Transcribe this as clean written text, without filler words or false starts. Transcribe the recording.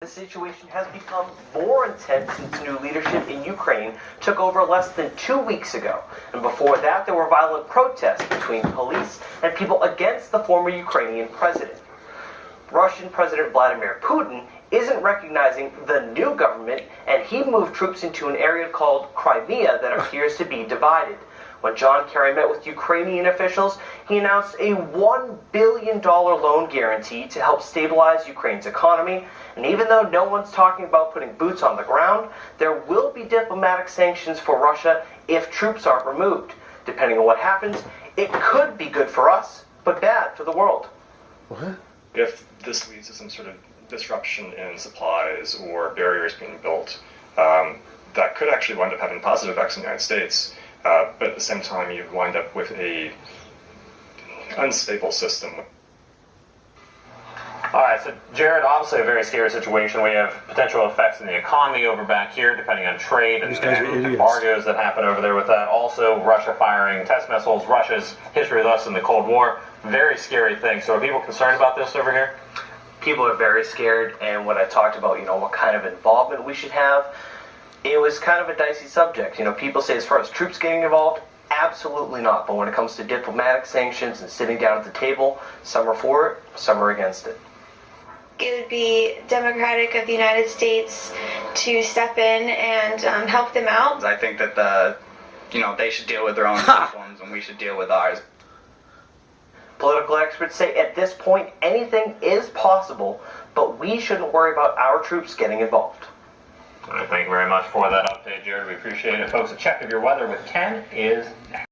The situation has become more intense since new leadership in Ukraine took over less than 2 weeks ago. And before that, there were violent protests between police and people against the former Ukrainian president. Russian President Vladimir Putin isn't recognizing the new government, and he moved troops into an area called Crimea that appears to be divided. When John Kerry met with Ukrainian officials, he announced a $1 billion loan guarantee to help stabilize Ukraine's economy. And even though no one's talking about putting boots on the ground, there will be diplomatic sanctions for Russia if troops aren't removed. Depending on what happens, it could be good for us, but bad for the world. What? If this leads to some sort of disruption in supplies or barriers being built, that could actually wind up having positive effects in the United States. But at the same time, you wind up with a unstable system. All right, so Jared, obviously a very scary situation. We have potential effects in the economy over back here, depending on trade and embargoes that happen over there with that. Also, Russia firing test missiles, Russia's history with us in the Cold War. Very scary thing. So are people concerned about this over here? People are very scared, and when I talked about, what kind of involvement we should have, it was kind of a dicey subject. People say as far as troops getting involved, absolutely not. But when it comes to diplomatic sanctions and sitting down at the table, some are for it, some are against it. It would be democratic of the United States to step in and help them out. I think that they should deal with their own problems and we should deal with ours. Political experts say at this point anything is possible, but we shouldn't worry about our troops getting involved. All right, thank you very much for that update, Jared. We appreciate it. Folks, a check of your weather with Ken is next.